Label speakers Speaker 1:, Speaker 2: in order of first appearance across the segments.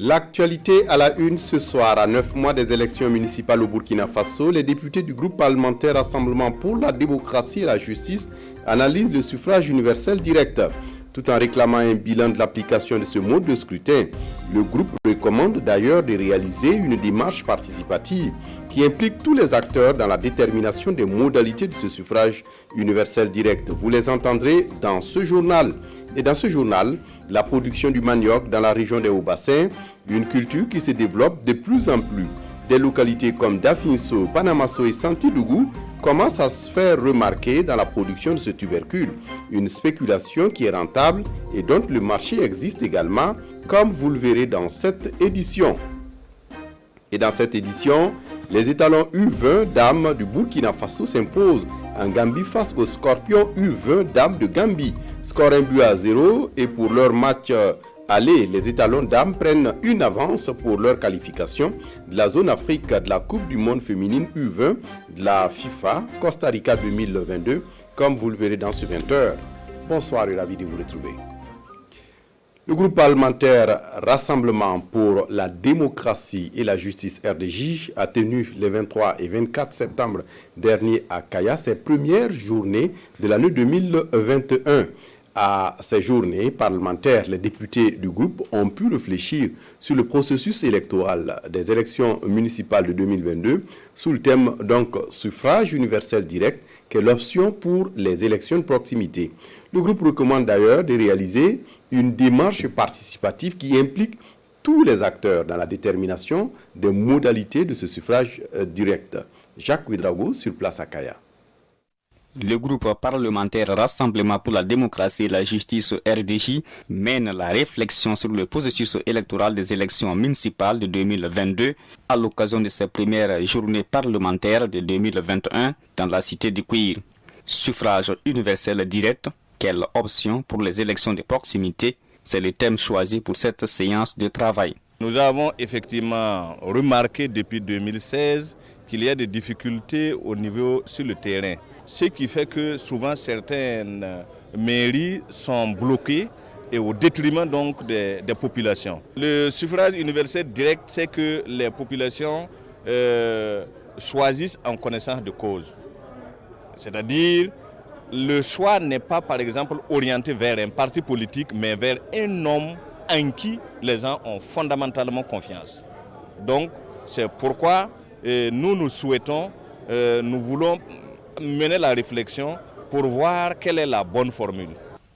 Speaker 1: L'actualité à la une ce soir, à 9 mois des élections municipales au Burkina Faso, les députés du groupe parlementaire Rassemblement pour la démocratie et la justice analysent le suffrage universel direct. Tout en réclamant un bilan de l'application de ce mode de scrutin, le groupe recommande d'ailleurs de réaliser une démarche participative qui implique tous les acteurs dans la détermination des modalités de ce suffrage universel direct. Vous les entendrez dans ce journal. Et dans ce journal, la production du manioc dans la région des Hauts-Bassins, une culture qui se développe de plus en plus. Des localités comme Dafinso, Panamasso et Santidougou commencent à se faire remarquer dans la production de ce tubercule. Une spéculation qui est rentable et dont le marché existe également, comme vous le verrez dans cette édition. Et dans cette édition, les étalons U20 dames du Burkina Faso s'imposent en Gambie face aux Scorpions U20 dames de Gambie. Score 1-0 et pour leur match aller, les étalons dames prennent une avance pour leur qualification de la zone Afrique de la Coupe du Monde féminine U20 de la FIFA Costa Rica 2022, comme vous le verrez dans ce 20h. Bonsoir et ravi de vous retrouver. Le groupe parlementaire Rassemblement pour la démocratie et la justice RDJ a tenu les 23 et 24 septembre dernier à Kaya ses premières journées de l'année 2021. À ces journées parlementaires, les députés du groupe ont pu réfléchir sur le processus électoral des élections municipales de 2022 sous le thème donc suffrage universel direct, qui est l'option pour les élections de proximité. Le groupe recommande d'ailleurs de réaliser une démarche participative qui implique tous les acteurs dans la détermination des modalités de ce suffrage direct. Jacques Ouedraogo sur place à Kaya.
Speaker 2: Le groupe parlementaire Rassemblement pour la démocratie et la justice RDJ mène la réflexion sur le processus électoral des élections municipales de 2022 à l'occasion de ses premières journées parlementaires de 2021 dans la cité du Kouir. Suffrage universel direct, quelle option pour les élections de proximité? C'est le thème choisi pour cette séance de travail.
Speaker 3: Nous avons effectivement remarqué depuis 2016 qu'il y a des difficultés au niveau sur le terrain. Ce qui fait que souvent certaines mairies sont bloquées et au détriment donc des populations. Le suffrage universel direct, c'est que les populations choisissent en connaissance de cause. C'est-à-dire, le choix n'est pas par exemple orienté vers un parti politique, mais vers un homme en qui les gens ont fondamentalement confiance. Donc, c'est pourquoi nous souhaitons, nous voulons mener la réflexion pour voir quelle est la bonne formule.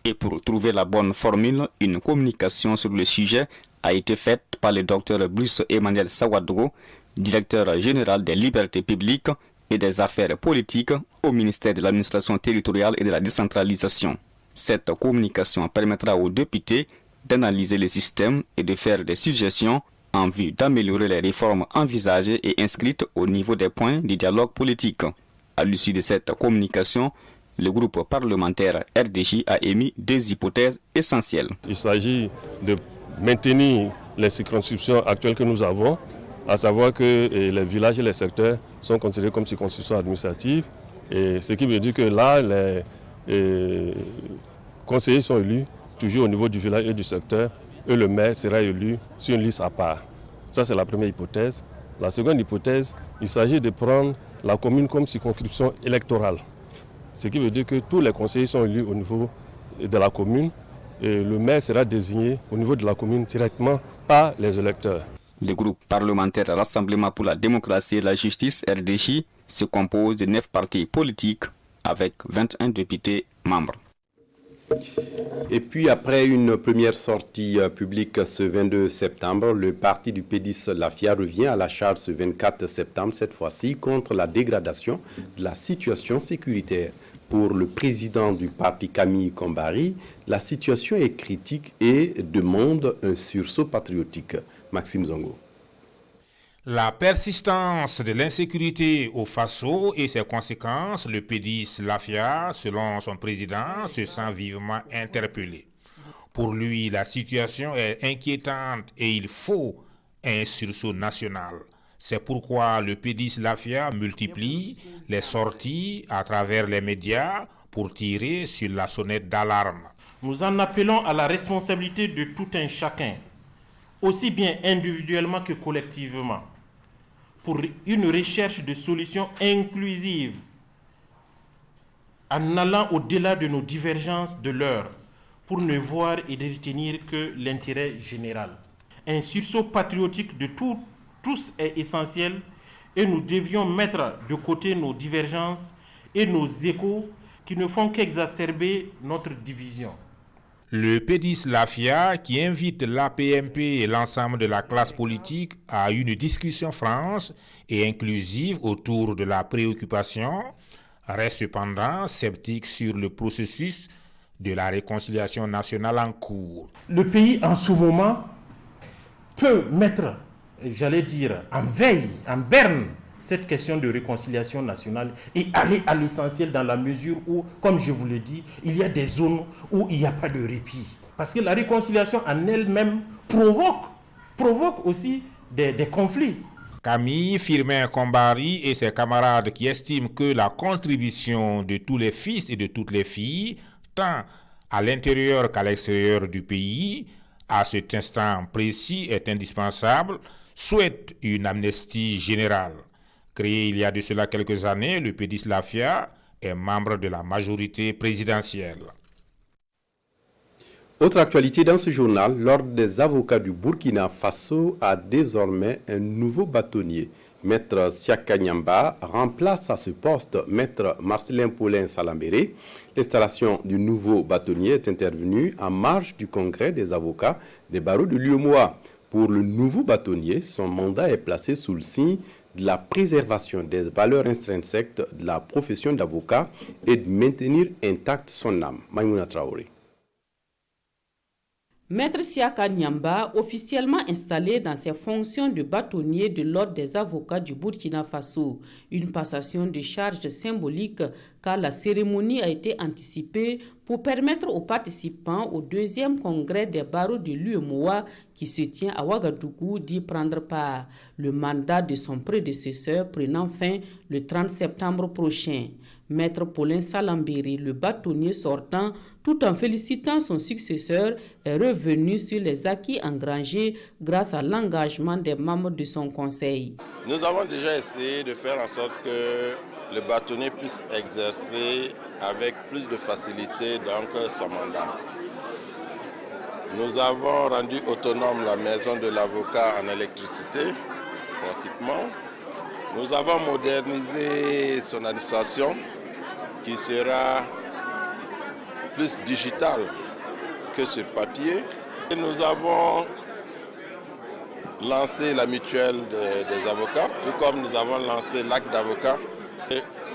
Speaker 2: Et pour trouver la bonne formule, une communication sur le sujet a été faite par le docteur Bruce Emmanuel Sawadro, directeur général des libertés publiques et des affaires politiques au ministère de l'administration territoriale et de la décentralisation. Cette communication permettra aux députés d'analyser le système et de faire des suggestions en vue d'améliorer les réformes envisagées et inscrites au niveau des points du dialogue politique. À l'issue de cette communication, le groupe parlementaire RDJ a émis deux hypothèses essentielles.
Speaker 4: Il s'agit de maintenir les circonscriptions actuelles que nous avons, à savoir que les villages et les secteurs sont considérés comme circonscriptions administratives, et ce qui veut dire que là, les conseillers sont élus toujours au niveau du village et du secteur, et le maire sera élu sur une liste à part. Ça, c'est la première hypothèse. La seconde hypothèse, il s'agit de prendre la commune comme circonscription électorale. Ce qui veut dire que tous les conseillers sont élus au niveau de la commune et le maire sera désigné au niveau de la commune directement par les électeurs.
Speaker 2: Le groupe parlementaire Rassemblement pour la démocratie et la justice RDJ se compose de 9 partis politiques avec 21 députés membres.
Speaker 1: Et puis après une première sortie publique ce 22 septembre, le parti du PDIS Lafia revient à la charge ce 24 septembre, cette fois-ci contre la dégradation de la situation sécuritaire. Pour le président du parti Camille Kombari, la situation est critique et demande un sursaut patriotique. Maxime Zongo.
Speaker 5: La persistance de l'insécurité au Faso et ses conséquences, le PDIS Lafia, selon son président, se sent vivement interpellé. Pour lui, la situation est inquiétante et il faut un sursaut national. C'est pourquoi le PDIS Lafia multiplie les sorties à travers les médias pour tirer sur la sonnette d'alarme.
Speaker 6: Nous en appelons à la responsabilité de tout un chacun aussi bien individuellement que collectivement, pour une recherche de solutions inclusives, en allant au-delà de nos divergences de l'heure, pour ne voir et de retenir que l'intérêt général. Un sursaut patriotique de tous est essentiel et nous devions mettre de côté nos divergences et nos échos qui ne font qu'exacerber notre division.
Speaker 5: Le PDIS Lafia, qui invite l'APMP et l'ensemble de la classe politique à une discussion franche et inclusive autour de la préoccupation, reste cependant sceptique sur le processus de la réconciliation nationale en cours.
Speaker 6: Le pays en ce moment peut mettre, j'allais dire, en veille, en berne, cette question de réconciliation nationale et aller à l'essentiel dans la mesure où, comme je vous l'ai dit, il y a des zones où il n'y a pas de répit. Parce que la réconciliation en elle-même provoque aussi des conflits.
Speaker 5: Camille Firmin Kombari et ses camarades qui estiment que la contribution de tous les fils et de toutes les filles, tant à l'intérieur qu'à l'extérieur du pays, à cet instant précis est indispensable, souhaitent une amnistie générale. Créé il y a de cela quelques années, le PDIS Lafia est membre de la majorité présidentielle.
Speaker 1: Autre actualité dans ce journal, l'Ordre des avocats du Burkina Faso a désormais un nouveau bâtonnier. Maître Siaka Nyamba remplace à ce poste Maître Marcelin Paulin Salambéré. L'installation du nouveau bâtonnier est intervenue en marge du congrès des avocats des barreaux de l'UEMOA. Pour le nouveau bâtonnier, son mandat est placé sous le signe de la préservation des valeurs intrinsèques de la profession d'avocat et de maintenir intacte son âme. Maïmouna Traoré.
Speaker 7: Maître Siaka Nyamba, officiellement installé dans ses fonctions de bâtonnier de l'Ordre des avocats du Burkina Faso, une passation de charge symbolique car la cérémonie a été anticipée pour permettre aux participants au deuxième congrès des barreaux de l'UEMOA qui se tient à Ouagadougou d'y prendre part. Le mandat de son prédécesseur prenant fin le 30 septembre prochain. Maître Paulin Salambéré, le bâtonnier sortant, tout en félicitant son successeur, est revenu sur les acquis engrangés grâce à l'engagement des membres de son conseil.
Speaker 8: Nous avons déjà essayé de faire en sorte que le bâtonnier puisse exercer avec plus de facilité donc son mandat. Nous avons rendu autonome la maison de l'avocat en électricité, pratiquement. Nous avons modernisé son administration qui sera plus digitale que sur papier. Et nous avons lancé la mutuelle des avocats, tout comme nous avons lancé l'acte d'avocat.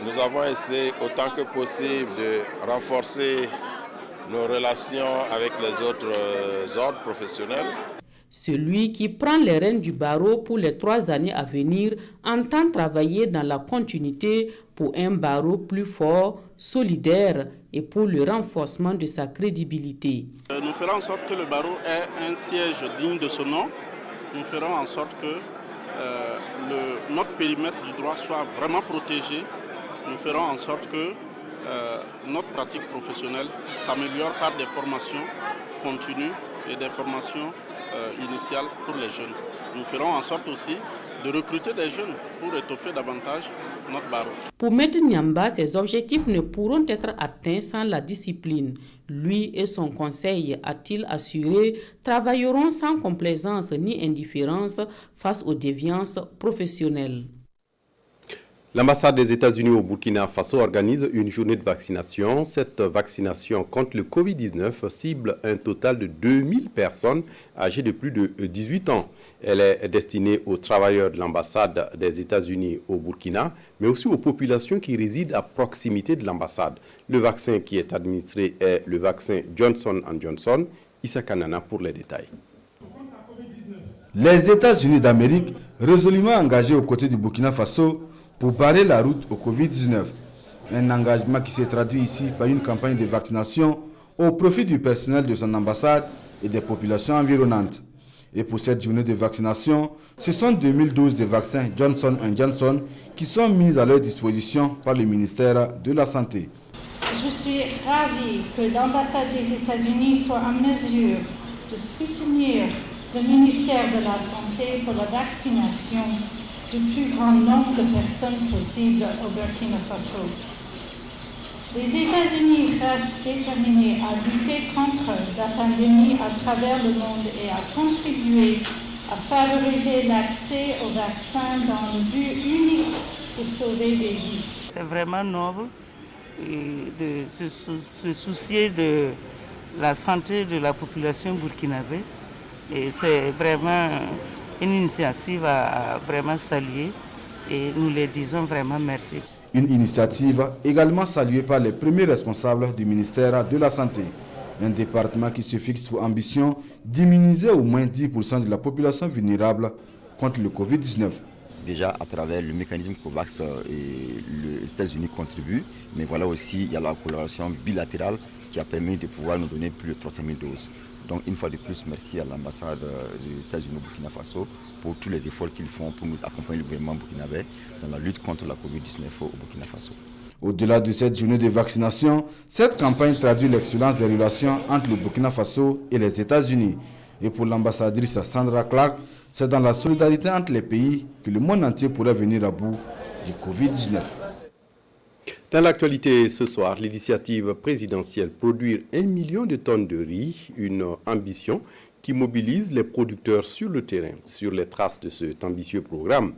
Speaker 8: Nous avons essayé autant que possible de renforcer nos relations avec les autres ordres professionnels.
Speaker 7: Celui qui prend les rênes du barreau pour les 3 années à venir entend travailler dans la continuité pour un barreau plus fort, solidaire et pour le renforcement de sa crédibilité.
Speaker 9: Nous ferons en sorte que le barreau ait un siège digne de son nom. Nous ferons en sorte que notre périmètre du droit soit vraiment protégé. Nous ferons en sorte que notre pratique professionnelle s'améliore par des formations continues et des formations initiales pour les jeunes. Nous ferons en sorte aussi de recruter des jeunes pour étoffer davantage notre barreau.
Speaker 7: Pour Maître Nyamba, ces objectifs ne pourront être atteints sans la discipline. Lui et son conseil, a-t-il assuré, travailleront sans complaisance ni indifférence face aux déviances professionnelles.
Speaker 1: L'ambassade des États-Unis au Burkina Faso organise une journée de vaccination. Cette vaccination contre le Covid-19 cible un total de 2000 personnes âgées de plus de 18 ans. Elle est destinée aux travailleurs de l'ambassade des États-Unis au Burkina, mais aussi aux populations qui résident à proximité de l'ambassade. Le vaccin qui est administré est le vaccin Johnson & Johnson. Issa Kanana pour les détails.
Speaker 10: Les États-Unis d'Amérique, résolument engagés aux côtés du Burkina Faso, pour barrer la route au Covid-19. Un engagement qui s'est traduit ici par une campagne de vaccination au profit du personnel de son ambassade et des populations environnantes. Et pour cette journée de vaccination, ce sont 2000 doses de vaccins Johnson & Johnson qui sont mises à leur disposition par le ministère de la Santé.
Speaker 11: Je suis ravie que l'ambassade des États-Unis soit en mesure de soutenir le ministère de la Santé pour la vaccination du plus grand nombre de personnes possible au Burkina Faso. Les États-Unis restent déterminés à lutter contre la pandémie à travers le monde et à contribuer à favoriser l'accès aux vaccins dans le but unique de sauver des vies.
Speaker 12: C'est vraiment noble de se soucier de la santé de la population burkinabé. Et c'est vraiment une initiative à vraiment saluer et nous les disons vraiment merci.
Speaker 10: Une initiative également saluée par les premiers responsables du ministère de la Santé. Un département qui se fixe pour ambition d'immuniser au moins 10% de la population vulnérable contre le Covid-19.
Speaker 13: Déjà à travers le mécanisme COVAX, les États-Unis contribuent, mais voilà aussi il y a la collaboration bilatérale qui a permis de pouvoir nous donner plus de 300 000 doses. Donc une fois de plus, merci à l'ambassade des États-Unis au Burkina Faso pour tous les efforts qu'ils font pour nous accompagner le gouvernement burkinabé dans la lutte contre la Covid-19 au Burkina Faso.
Speaker 10: Au-delà de cette journée de vaccination, cette campagne traduit l'excellence des relations entre le Burkina Faso et les États-Unis. Et pour l'ambassadrice Sandra Clark, c'est dans la solidarité entre les pays que le monde entier pourrait venir à bout du Covid-19.
Speaker 1: Dans l'actualité ce soir, l'initiative présidentielle Produire 1 million de tonnes de riz, une ambition qui mobilise les producteurs sur le terrain. Sur les traces de cet ambitieux programme,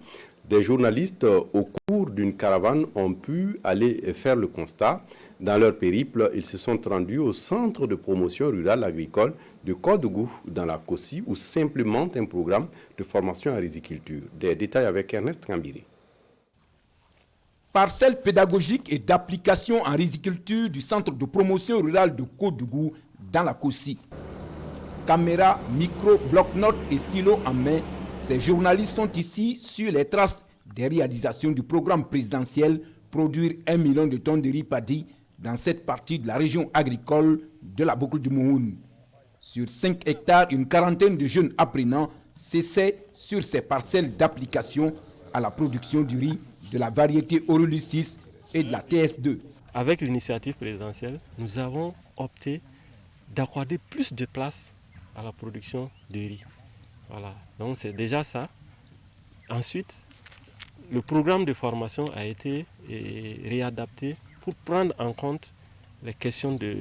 Speaker 1: des journalistes au cours d'une caravane ont pu aller faire le constat. Dans leur périple, ils se sont rendus au centre de promotion rurale agricole de Kodougou dans la Kossi où s'implémente un programme de formation en riziculture. Des détails avec Ernest Kambiri.
Speaker 14: Parcelle pédagogique et d'application en riziculture du centre de promotion rurale de Kodougou dans la Kossi. Caméra, micro, bloc-notes et stylo en main, ces journalistes sont ici sur les traces des réalisations du programme présidentiel Produire 1 million de tonnes de riz paddy dans cette partie de la région agricole de la boucle du Mouhoun. Sur 5 hectares, une quarantaine de jeunes apprenants s'essaient sur ces parcelles d'application à la production du riz de la variété Aurelius 6 et de la TS2.
Speaker 15: Avec l'initiative présidentielle, nous avons opté d'accorder plus de place à la production de riz. Voilà, donc c'est déjà ça. Ensuite, le programme de formation a été réadapté pour prendre en compte les questions de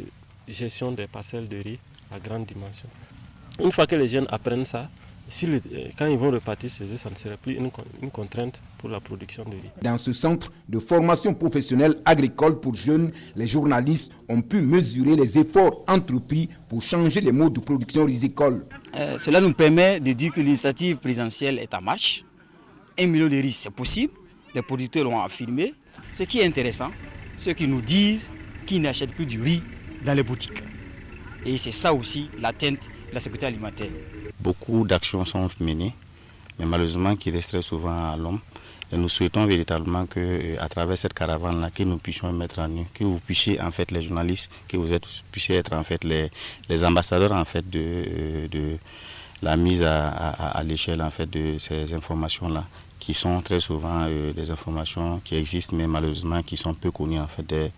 Speaker 15: gestion des parcelles de riz à grande dimension. Une fois que les jeunes apprennent ça, quand ils vont repartir chez eux, ça ne sera plus une contrainte pour la production de riz.
Speaker 14: Dans ce centre de formation professionnelle agricole pour jeunes, les journalistes ont pu mesurer les efforts entrepris pour changer les modes de production rizicole.
Speaker 16: Cela nous permet de dire que l'initiative présidentielle est en marche. 1 million de riz, c'est possible. Les producteurs l'ont affirmé. Ce qui est intéressant, ceux qui nous disent qu'ils n'achètent plus du riz dans les boutiques. Et c'est ça aussi l'atteinte de la sécurité alimentaire.
Speaker 17: Beaucoup d'actions sont menées, mais malheureusement qui restent très souvent à l'homme. Et nous souhaitons véritablement qu'à travers cette caravane-là, que nous puissions mettre en œuvre, que vous puissiez en fait les journalistes, que vous puissiez être en fait les ambassadeurs en fait de la mise à l'échelle en fait de ces informations-là, qui sont très souvent des informations qui existent, mais malheureusement qui sont peu connues en fait des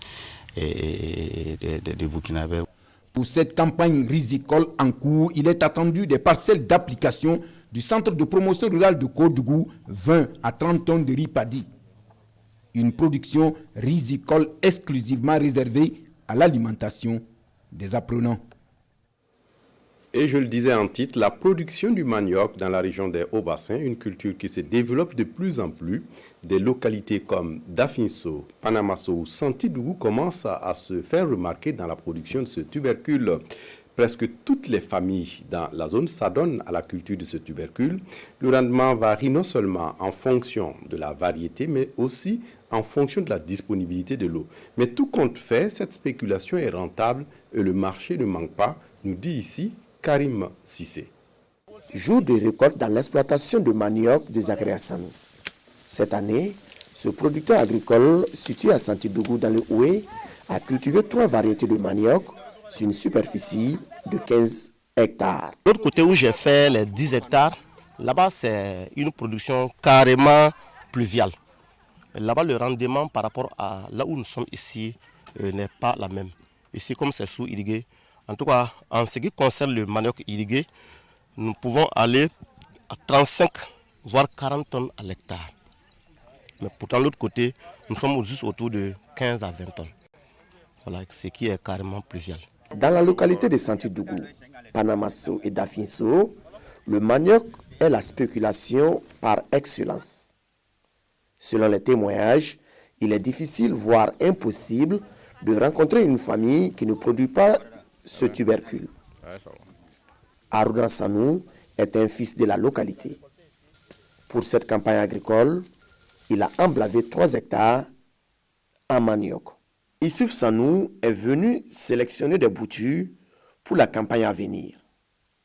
Speaker 17: Burkinabés.
Speaker 14: Pour cette campagne rizicole en cours, il est attendu des parcelles d'application du centre de promotion rurale de Kodougou, 20 à 30 tonnes de riz paddy. Une production rizicole exclusivement réservée à l'alimentation des apprenants.
Speaker 1: Et je le disais en titre, la production du manioc dans la région des Hauts-Bassins, une culture qui se développe de plus en plus. Des localités comme Dafinso, Panamasso ou Santidougou commencent à se faire remarquer dans la production de ce tubercule. Presque toutes les familles dans la zone s'adonnent à la culture de ce tubercule. Le rendement varie non seulement en fonction de la variété, mais aussi en fonction de la disponibilité de l'eau. Mais tout compte fait, cette spéculation est rentable et le marché ne manque pas, nous dit ici Karim Sissé.
Speaker 18: Jour de récolte dans l'exploitation de manioc de Zakaria Sanou. Cette année, ce producteur agricole situé à Santidougou dans le Houé a cultivé 3 variétés de manioc sur une superficie de 15 hectares.
Speaker 19: L'autre côté où j'ai fait les 10 hectares, là-bas c'est une production carrément pluviale. Là-bas le rendement par rapport à là où nous sommes ici n'est pas la même. Ici comme c'est sous-irrigué, en tout cas en ce qui concerne le manioc irrigué, nous pouvons aller à 35 voire 40 tonnes à l'hectare. Mais pourtant, de l'autre côté, nous sommes juste autour de 15 à 20 tonnes. Voilà, ce qui est carrément pluvial.
Speaker 18: Dans la localité de Santidougou, Panamasso et Dafinso, le manioc est la spéculation par excellence. Selon les témoignages, il est difficile, voire impossible, de rencontrer une famille qui ne produit pas ce tubercule. Aruna Sanou est un fils de la localité. Pour cette campagne agricole, il a emblavé 3 hectares en manioc. Issouf Sanou est venu sélectionner des boutures pour la campagne à venir.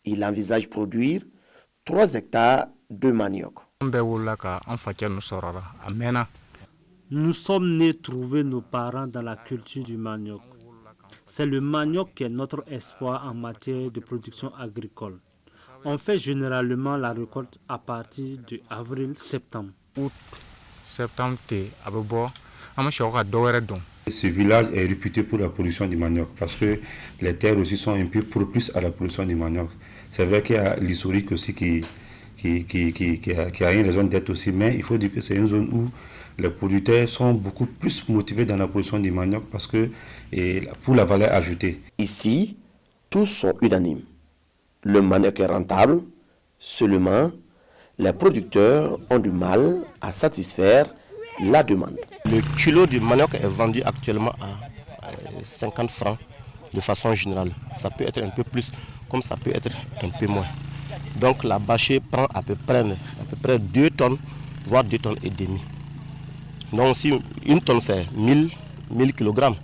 Speaker 18: Il envisage produire 3 hectares de manioc.
Speaker 20: Nous sommes nés trouver nos parents dans la culture du manioc. C'est le manioc qui est notre espoir en matière de production agricole. On fait généralement la récolte à partir de avril-septembre.
Speaker 21: Ce village est réputé pour la production du manioc parce que les terres aussi sont un peu propices à la production du manioc. C'est vrai qu'il y a l'historique aussi qui a une raison d'être aussi, mais il faut dire que c'est une zone où les producteurs sont beaucoup plus motivés dans la production du manioc parce que pour la valeur ajoutée.
Speaker 18: Ici, tous sont unanimes. Le manioc est rentable, seulement les producteurs ont du mal à satisfaire la demande.
Speaker 19: Le kilo de manioc est vendu actuellement à 50 francs de façon générale. Ça peut être un peu plus, comme ça peut être un peu moins. Donc la bâchée prend à peu près 2 tonnes, voire 2 tonnes et demie. Donc si une tonne c'est 1000 kg,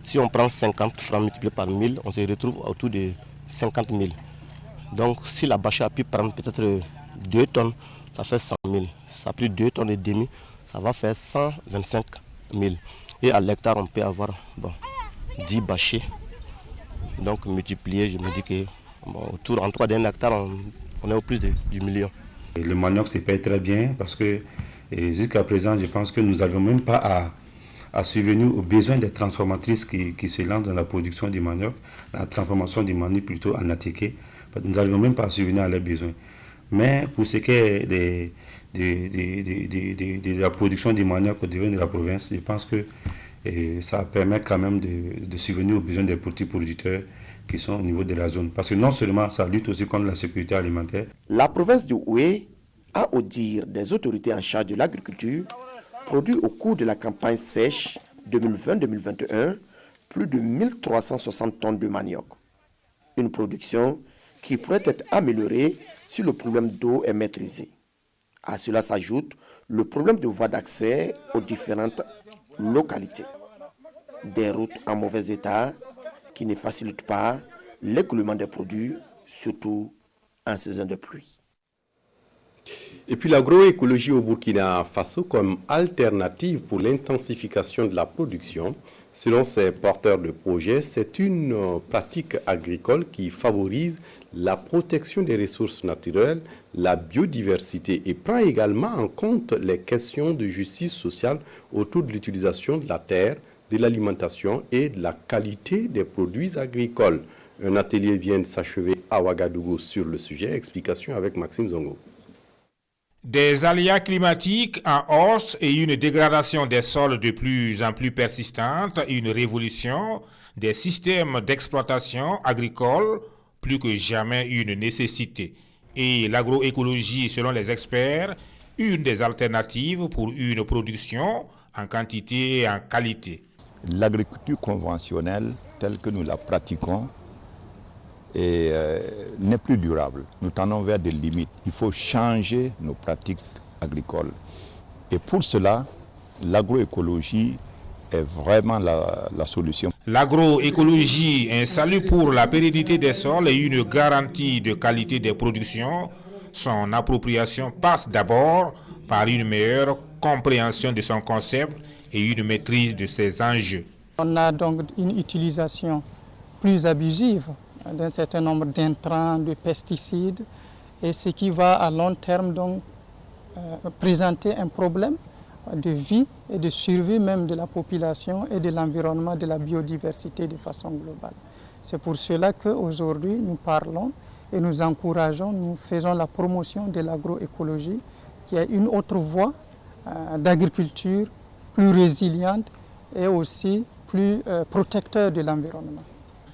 Speaker 19: si on prend 50 francs multiplié par 1000, on se retrouve autour de 50 000. Donc si la bâchée a pu prendre peut-être 2 tonnes, ça fait 100 000. Ça a pris 2 tonnes et demi, ça va faire 125 000. Et à l'hectare, on peut avoir 10 bâchées. Donc multiplié, je me dis que autour en 3 d'un hectare, on est au plus du million.
Speaker 21: Et le manioc se paye très bien parce que jusqu'à présent, je pense que nous n'avions même pas à subvenir aux besoins des transformatrices qui se lancent dans la production du manioc, la transformation du manioc plutôt en atiqué. Nous n'arrivons même pas à subvenir à leurs besoins. Mais pour ce qui est de la production du manioc au niveau de la province, je pense que ça permet quand même de subvenir aux besoins des petits producteurs qui sont au niveau de la zone. Parce que non seulement ça lutte aussi contre la sécurité alimentaire.
Speaker 18: La province du Houé a, au dire des autorités en charge de l'agriculture, produit au cours de la campagne sèche 2020-2021 plus de 1360 tonnes de manioc. Une production qui pourrait être améliorée si le problème d'eau est maîtrisé. À cela s'ajoute le problème de voies d'accès aux différentes localités. Des routes en mauvais état qui ne facilitent pas l'écoulement des produits, surtout en saison de pluie.
Speaker 1: Et puis l'agroécologie au Burkina Faso comme alternative pour l'intensification de la production, selon ces porteurs de projets, c'est une pratique agricole qui favorise la protection des ressources naturelles, la biodiversité et prend également en compte les questions de justice sociale autour de l'utilisation de la terre, de l'alimentation et de la qualité des produits agricoles. Un atelier vient de s'achever à Ouagadougou sur le sujet. Explication avec Maxime Zongo.
Speaker 5: Des aléas climatiques en hausse et une dégradation des sols de plus en plus persistante, une révolution des systèmes d'exploitation agricole, plus que jamais une nécessité. Et l'agroécologie, selon les experts, une des alternatives pour une production en quantité et en qualité.
Speaker 22: L'agriculture conventionnelle, telle que nous la pratiquons, n'est plus durable. Nous tendons vers des limites. Il faut changer nos pratiques agricoles. Et pour cela, l'agroécologie est vraiment la solution.
Speaker 5: L'agroécologie, un salut pour la pérennité des sols et une garantie de qualité des productions. Son appropriation passe d'abord par une meilleure compréhension de son concept et une maîtrise de ses enjeux.
Speaker 23: On a donc une utilisation plus abusive d'un certain nombre d'intrants, de pesticides, et ce qui va à long terme donc présenter un problème de vie et de survie même de la population et de l'environnement, de la biodiversité de façon globale. C'est pour cela qu'aujourd'hui nous parlons et nous encourageons, nous faisons la promotion de l'agroécologie, qui est une autre voie d'agriculture plus résiliente et aussi plus protecteur de l'environnement.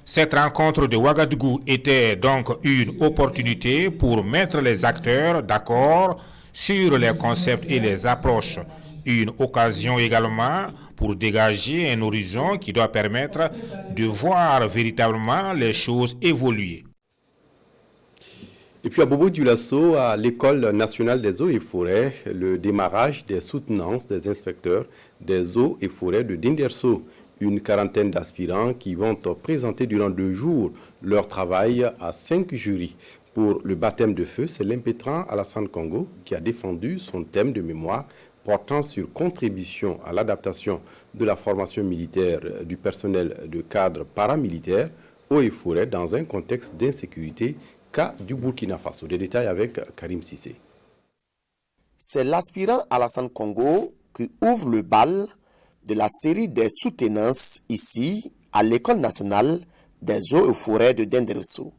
Speaker 5: Cette rencontre de Ouagadougou était donc une opportunité pour mettre les acteurs d'accord sur les concepts et les approches. Une occasion également pour dégager un horizon qui doit permettre de voir véritablement les choses évoluer.
Speaker 1: Et puis à Bobo-Dioulasso, à l'École nationale des eaux et forêts, le démarrage des soutenances des inspecteurs des eaux et forêts de Dinderso. Une quarantaine d'aspirants qui vont présenter durant 2 jours leur travail à 5 jurys. Pour le baptême de feu, c'est l'impétrant Alassane Congo qui a défendu son thème de mémoire portant sur contribution à l'adaptation de la formation militaire du personnel de cadre paramilitaire eaux et forêts dans un contexte d'insécurité cas du Burkina Faso. Des détails avec Karim Sissé.
Speaker 18: C'est l'aspirant Alassane Congo qui ouvre le bal de la série des soutenances ici à l'École nationale des eaux et forêts de Dinderso.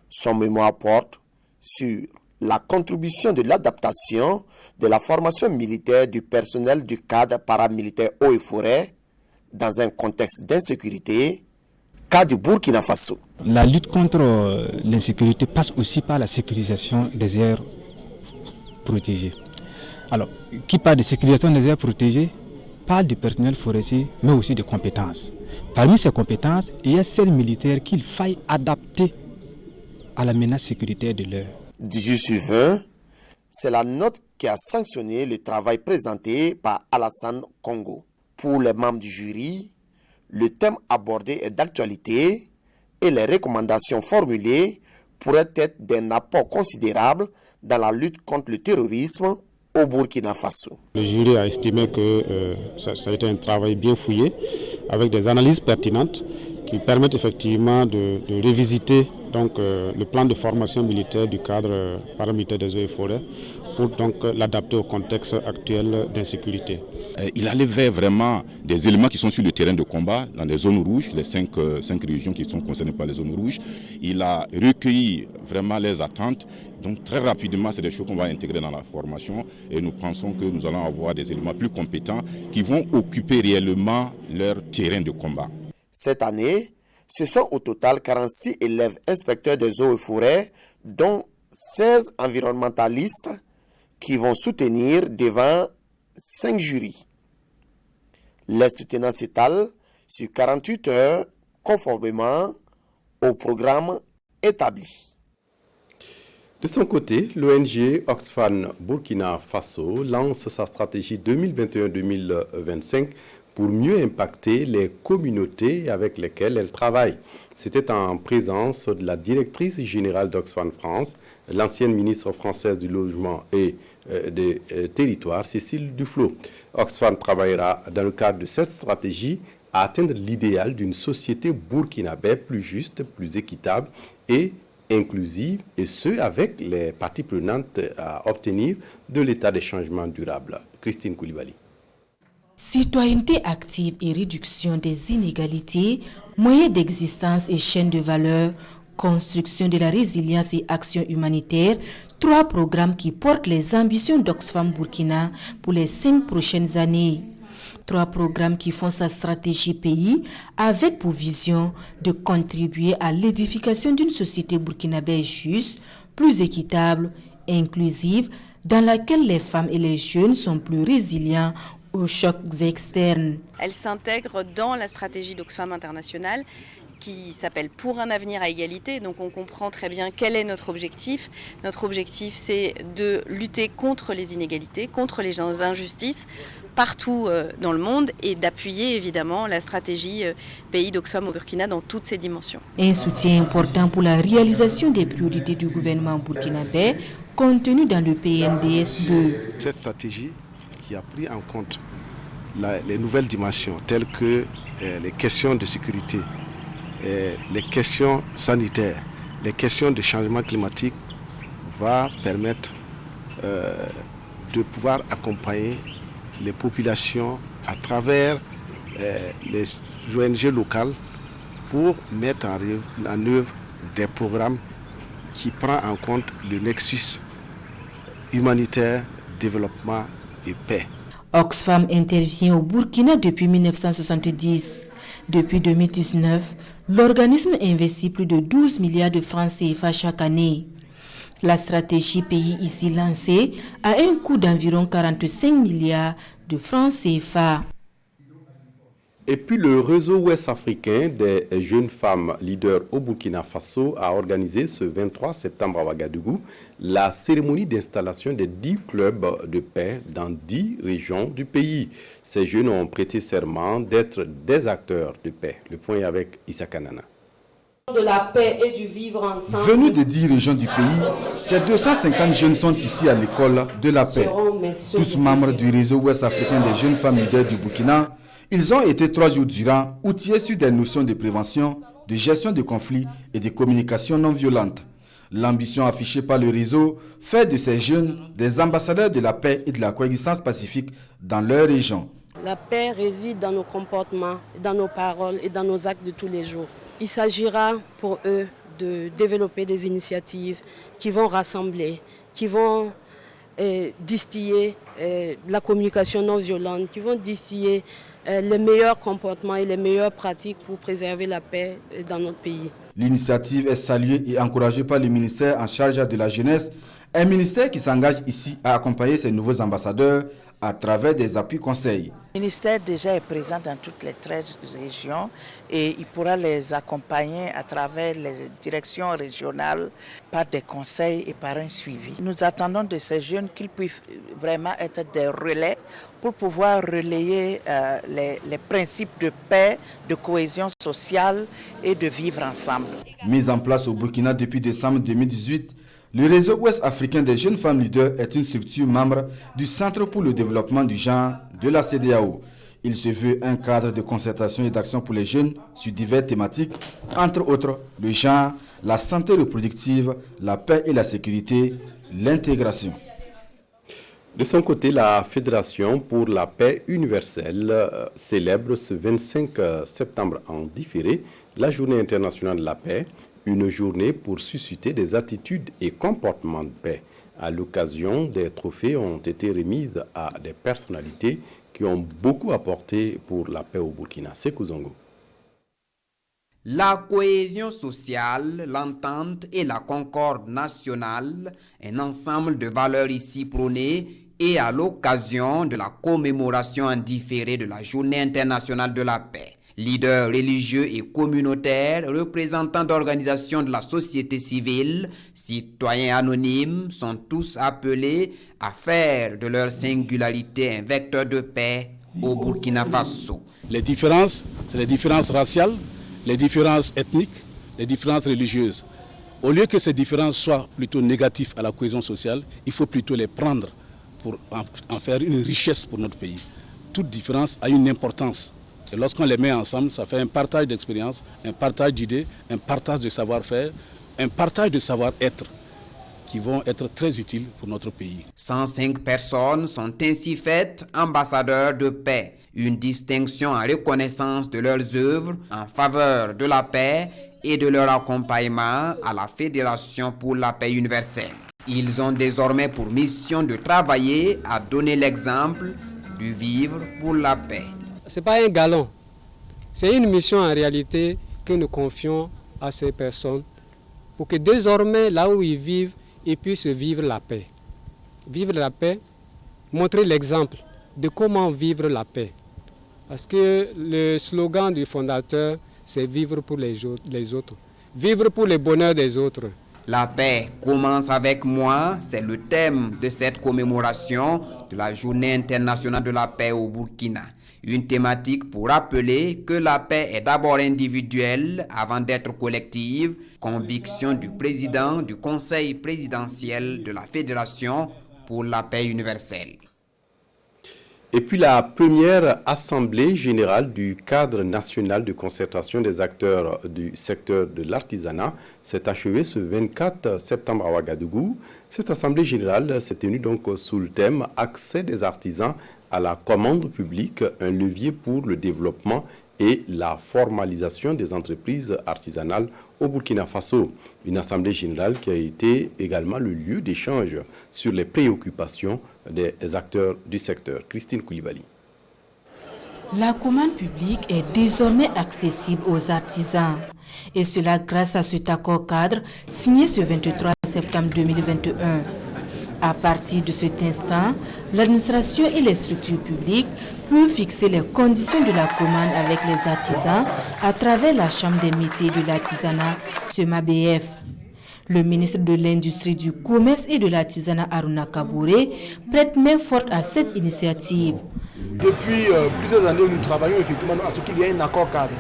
Speaker 18: Son mémoire porte sur la contribution de l'adaptation de la formation militaire du personnel du cadre paramilitaire eaux et forêts dans un contexte d'insécurité, cas du Burkina Faso.
Speaker 2: La lutte contre l'insécurité passe aussi par la sécurisation des aires protégées. Alors, qui parle de sécurisation des aires protégées parle du personnel forestier, mais aussi de compétences. Parmi ces compétences, il y a celles militaires qu'il faille adapter à la menace sécuritaire de l'heure.
Speaker 18: 18/20, c'est la note qui a sanctionné le travail présenté par Alassane Congo. Pour les membres du jury, le thème abordé est d'actualité et les recommandations formulées pourraient être d'un apport considérable dans la lutte contre le terrorisme au Burkina Faso.
Speaker 3: Le jury a estimé que ça a été un travail bien fouillé, avec des analyses pertinentes qui permettent effectivement de revisiter donc, le plan de formation militaire du cadre paramilitaire des eaux et forêts pour donc l'adapter au contexte actuel d'insécurité.
Speaker 4: Il allait vers vraiment des éléments qui sont sur le terrain de combat, dans les zones rouges, les 5 régions qui sont concernées par les zones rouges. Il a recueilli vraiment les attentes. Donc très rapidement, c'est des choses qu'on va intégrer dans la formation et nous pensons que nous allons avoir des éléments plus compétents qui vont occuper réellement leur terrain de combat.
Speaker 18: Cette année, ce sont au total 46 élèves inspecteurs des eaux et forêts, dont 16 environnementalistes qui vont soutenir devant 5 jurys. Les soutenants s'étalent sur 48 heures conformément au programme établi.
Speaker 1: De son côté, l'ONG Oxfam Burkina Faso lance sa stratégie 2021-2025 pour mieux impacter les communautés avec lesquelles elle travaille. C'était en présence de la directrice générale d'Oxfam France, l'ancienne ministre française du Logement et des Territoires, Cécile Duflot. Oxfam travaillera dans le cadre de cette stratégie à atteindre l'idéal d'une société burkinabé plus juste, plus équitable et inclusive, et ce, avec les parties prenantes à obtenir de l'état des changements durables. Christine Koulibaly.
Speaker 24: Citoyenneté active et réduction des inégalités, moyens d'existence et chaînes de valeur, construction de la résilience et action humanitaire, 3 programmes qui portent les ambitions d'Oxfam Burkina pour les 5 prochaines années. 3 programmes qui font sa stratégie pays avec pour vision de contribuer à l'édification d'une société burkinabé juste, plus équitable, inclusive, dans laquelle les femmes et les jeunes sont plus résilients aux chocs externes.
Speaker 25: Elle s'intègre dans la stratégie d'Oxfam International qui s'appelle Pour un avenir à égalité. Donc on comprend très bien quel est notre objectif. Notre objectif, c'est de lutter contre les inégalités, contre les injustices partout dans le monde et d'appuyer évidemment la stratégie pays d'Oxfam au Burkina dans toutes ses dimensions.
Speaker 24: Un soutien important pour la réalisation des priorités du gouvernement burkinabé contenu dans le PNDS2.
Speaker 26: Cette stratégie qui a pris en compte les nouvelles dimensions telles que les questions de sécurité, les questions sanitaires, les questions de changement climatique va permettre de pouvoir accompagner les populations à travers les ONG locales pour mettre en œuvre des programmes qui prend en compte le nexus humanitaire, développement et paix.
Speaker 24: Oxfam intervient au Burkina depuis 1970. Depuis 2019, l'organisme investit plus de 12 milliards de francs CFA chaque année. La stratégie pays ici lancée a un coût d'environ 45 milliards de francs CFA.
Speaker 1: Et puis le réseau ouest africain des jeunes femmes leaders au Burkina Faso a organisé ce 23 septembre à Ouagadougou la cérémonie d'installation des 10 clubs de paix dans 10 régions du pays. Ces jeunes ont prêté serment d'être des acteurs de paix. Le point est avec Issa Kanana.
Speaker 6: De la paix et du vivre ensemble.
Speaker 10: Venus de 10 régions du pays, ces 250 jeunes sont ici à l'école de la paix. Tous membres du réseau ouest africain des jeunes femmes leaders du Burkina, ils ont été 3 jours durant outillés sur des notions de prévention, de gestion de conflits et de communication non violente. L'ambition affichée par le réseau fait de ces jeunes des ambassadeurs de la paix et de la coexistence pacifique dans leur région.
Speaker 6: La paix réside dans nos comportements, dans nos paroles et dans nos actes de tous les jours. Il s'agira pour eux de développer des initiatives qui vont rassembler, qui vont distiller la communication non violente, qui vont distiller les meilleurs comportements et les meilleures pratiques pour préserver la paix dans notre pays.
Speaker 10: L'initiative est saluée et encouragée par le ministère en charge de la jeunesse, un ministère qui s'engage ici à accompagner ses nouveaux ambassadeurs à travers des appuis conseils.
Speaker 7: Le ministère déjà est présent dans toutes les 13 régions et il pourra les accompagner à travers les directions régionales par des conseils et par un suivi. Nous attendons de ces jeunes qu'ils puissent vraiment être des relais pour pouvoir relayer les principes de paix, de cohésion sociale et de vivre ensemble.
Speaker 10: Mise en place au Burkina depuis décembre 2018, le réseau ouest africain des jeunes femmes leaders est une structure membre du Centre pour le développement du genre de la CEDEAO. Il se veut un cadre de concertation et d'action pour les jeunes sur diverses thématiques, entre autres le genre, la santé reproductive, la paix et la sécurité, l'intégration.
Speaker 1: De son côté, la Fédération pour la paix universelle célèbre ce 25 septembre en différé la Journée internationale de la paix, une journée pour susciter des attitudes et comportements de paix. À l'occasion, des trophées ont été remis à des personnalités qui ont beaucoup apporté pour la paix au Burkina. Sékou Zongo.
Speaker 8: La cohésion sociale, l'entente et la concorde nationale, un ensemble de valeurs ici prônées, et à l'occasion de la commémoration en différé de la Journée internationale de la paix. Leaders religieux et communautaires, représentants d'organisations de la société civile, citoyens anonymes sont tous appelés à faire de leur singularité un vecteur de paix au Burkina Faso.
Speaker 9: Les différences, c'est les différences raciales, les différences ethniques, les différences religieuses. Au lieu que ces différences soient plutôt négatives à la cohésion sociale, il faut plutôt les prendre pour en faire une richesse pour notre pays. Toute différence a une importance. Et lorsqu'on les met ensemble, ça fait un partage d'expériences, un partage d'idées, un partage de savoir-faire, un partage de savoir-être qui vont être très utiles pour notre pays.
Speaker 8: 105 personnes sont ainsi faites ambassadeurs de paix, une distinction en reconnaissance de leurs œuvres en faveur de la paix et de leur accompagnement à la Fédération pour la paix universelle. Ils ont désormais pour mission de travailler à donner l'exemple du vivre pour la paix.
Speaker 11: Ce n'est pas un galon, c'est une mission en réalité que nous confions à ces personnes pour que désormais, là où ils vivent, ils puissent vivre la paix. Vivre la paix, montrer l'exemple de comment vivre la paix. Parce que le slogan du fondateur, c'est vivre pour les autres, vivre pour le bonheur des autres.
Speaker 8: La paix commence avec moi, c'est le thème de cette commémoration de la Journée internationale de la paix au Burkina. Une thématique pour rappeler que la paix est d'abord individuelle avant d'être collective, conviction du président du Conseil présidentiel de la Fédération pour la paix universelle.
Speaker 1: Et puis la première assemblée générale du cadre national de concertation des acteurs du secteur de l'artisanat s'est achevée ce 24 septembre à Ouagadougou. Cette assemblée générale s'est tenue donc sous le thème « Accès des artisans à la commande publique, un levier pour le développement et la formalisation des entreprises artisanales au Burkina Faso. Une assemblée générale qui a été également le lieu d'échange sur les préoccupations des acteurs du secteur. Christine Koulibaly.
Speaker 24: La commande publique est désormais accessible aux artisans. Et cela grâce à cet accord cadre signé ce 23 septembre 2021. À partir de cet instant, l'administration et les structures publiques peuvent fixer les conditions de la commande avec les artisans à travers la Chambre des métiers de l'artisanat, SEMABF. Le ministre de l'Industrie, du Commerce et de l'Artisanat, Aruna Kabouré, prête main forte à cette initiative.
Speaker 12: Depuis plusieurs années, nous travaillons effectivement à ce qu'il y ait un accord cadre.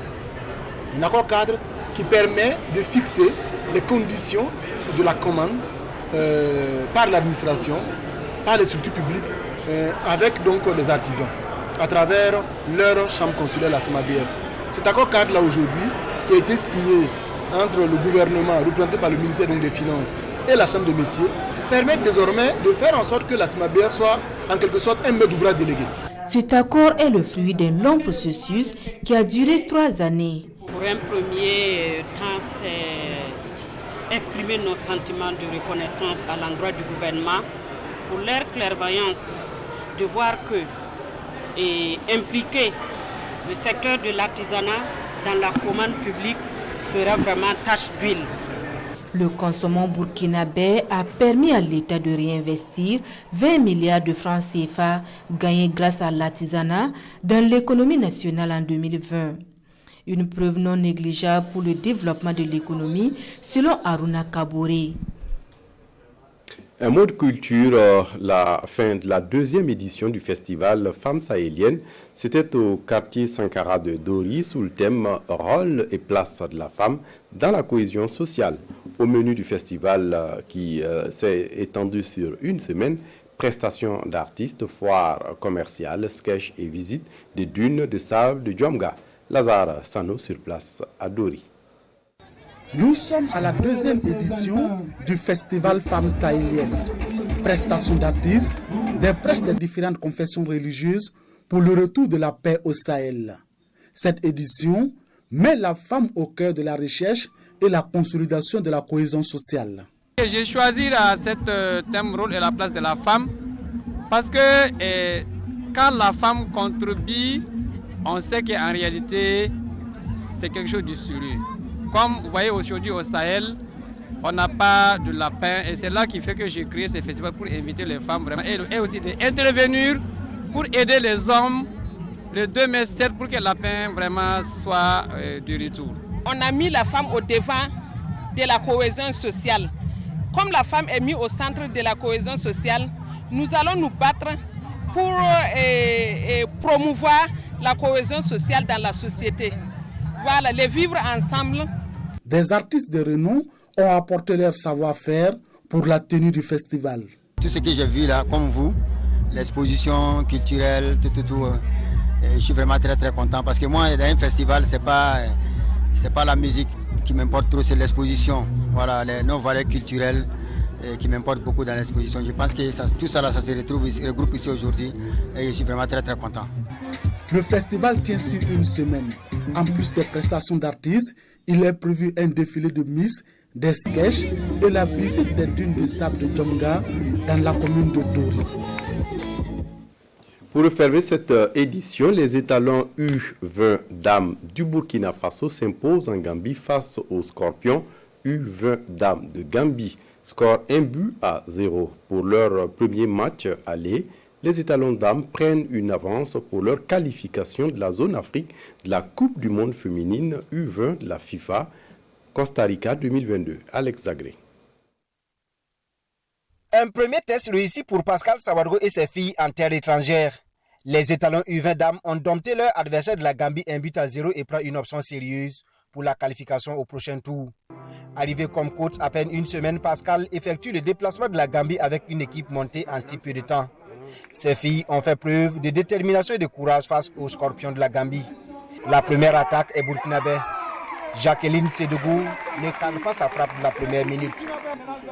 Speaker 12: Un accord cadre qui permet de fixer les conditions de la commande par l'administration, par les structures publiques, avec donc les artisans, à travers leur chambre consulaire, la SEMABF. Cet accord cadre-là aujourd'hui, qui a été signé entre le gouvernement, représenté par le ministère des Finances, et la chambre de métiers, permet désormais de faire en sorte que la SEMABF soit en quelque sorte un maître d'ouvrage délégué.
Speaker 24: Cet accord est le fruit d'un long processus qui a duré 3 années.
Speaker 13: Pour un premier temps, c'est exprimer nos sentiments de reconnaissance à l'endroit du gouvernement pour leur clairvoyance de voir que impliquer le secteur de l'artisanat dans la commande publique fera vraiment tache d'huile.
Speaker 24: Le consommant burkinabé a permis à l'État de réinvestir 20 milliards de francs CFA gagnés grâce à l'artisanat dans l'économie nationale en 2020. Une preuve non négligeable pour le développement de l'économie, selon Aruna Kabouré.
Speaker 1: Un mot de culture, la fin de la 2e édition du festival Femmes sahéliennes, c'était au quartier Sankara de Dori sous le thème « Rôle et place de la femme dans la cohésion sociale ». Au menu du festival qui s'est étendu sur une semaine, prestations d'artistes, foires commerciales, sketchs et visites des dunes de sable de Djomga. Lazare Sano sur place à Dori.
Speaker 14: Nous sommes à la 2e édition du festival Femmes sahéliennes. Prestations d'artistes, des prêches des différentes confessions religieuses pour le retour de la paix au Sahel. Cette édition met la femme au cœur de la recherche et la consolidation de la cohésion sociale.
Speaker 15: J'ai choisi ce thème rôle et la place de la femme parce que quand la femme contribue, on sait qu'en réalité, c'est quelque chose de sérieux. Comme vous voyez aujourd'hui au Sahel, on n'a pas de lapin et c'est là qui fait que j'ai créé ce festival pour inviter les femmes vraiment et aussi d'intervenir pour aider les hommes le 2 mai 7 pour que le lapin vraiment soit de retour.
Speaker 16: On a mis la femme au devant de la cohésion sociale. Comme la femme est mise au centre de la cohésion sociale, nous allons nous battre pour promouvoir la cohésion sociale dans la société. Voilà, les vivre ensemble.
Speaker 14: Des artistes de renom ont apporté leur savoir-faire pour la tenue du festival.
Speaker 17: Tout ce que j'ai vu là, comme vous, l'exposition culturelle, tout, je suis vraiment très content parce que moi, dans un festival, c'est pas la musique qui m'importe trop, c'est l'exposition. Voilà, nos valeurs culturelles qui m'importent beaucoup dans l'exposition. Je pense que tout ça, là, ça se regroupe ici aujourd'hui et je suis vraiment très content.
Speaker 14: Le festival tient sur une semaine. En plus des prestations d'artistes, il est prévu un défilé de Miss, des sketchs et la visite des dunes de sable de Djomga dans la commune de Dori.
Speaker 1: Pour refermer cette édition, les étalons U20 dames du Burkina Faso s'imposent en Gambie face aux Scorpions U20 dames de Gambie. Score 1-0 pour leur premier match aller. Les étalons dames prennent une avance pour leur qualification de la zone Afrique de la Coupe du monde féminine U20 de la FIFA Costa Rica 2022. Alex Zagré.
Speaker 27: Un premier test réussi pour Pascal Sawargo et ses filles en terre étrangère. Les étalons U20 dames ont dompté leur adversaire de la Gambie 1-0 et prennent une option sérieuse pour la qualification au prochain tour. Arrivé comme coach à peine une semaine, Pascal effectue le déplacement de la Gambie avec une équipe montée en si peu de temps. Ces filles ont fait preuve de détermination et de courage face aux Scorpions de la Gambie. La première attaque est burkinabé. Jacqueline Sédougou ne cadre pas sa frappe de la première minute.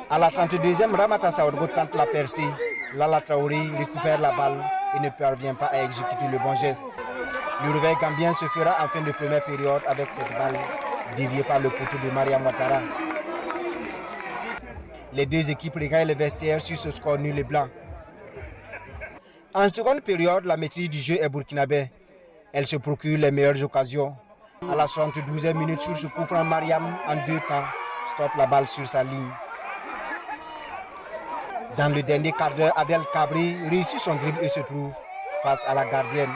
Speaker 27: À la 32e, Ramata Sawargo tente la percée. Lala Traoré récupère la balle et ne parvient pas à exécuter le bon geste. Le réveil gambien se fera en fin de première période avec cette balle déviée par le poteau de Mariam Ouattara. Les deux équipes regagnent les vestiaires sur ce score nul et blanc. En seconde période, la maîtrise du jeu est burkinabé. Elle se procure les meilleures occasions. À la 72e minute, sur ce coup franc, Mariam, en 2 temps, stoppe la balle sur sa ligne. Dans le dernier quart d'heure, Adel Kabri réussit son dribble et se trouve face à la gardienne.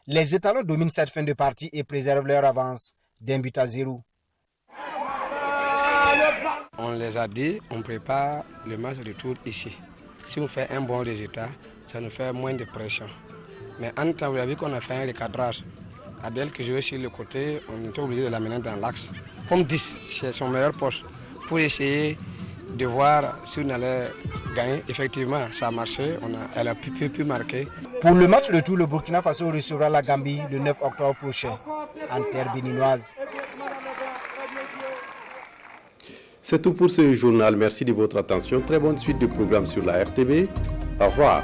Speaker 27: Les étalons dominent cette fin de partie et préservent leur avance d'1 but à 0.
Speaker 2: On les a dit, on prépare le match retour ici. Si on fait un bon résultat, ça nous fait moins de pression. Mais en temps, vous avez vu qu'on a fait un recadrage. Adel qui jouait sur le côté, on était obligé de l'amener dans l'axe. Comme 10, c'est son meilleur poste. Pour essayer de voir si on allait gagner. Effectivement, ça a marché, elle a pu marquer.
Speaker 27: Pour le match retour, le Burkina Faso recevra la Gambie le 9 octobre prochain, en terre béninoise.
Speaker 1: C'est tout pour ce journal. Merci de votre attention. Très bonne suite de programmes sur la RTB. Au revoir.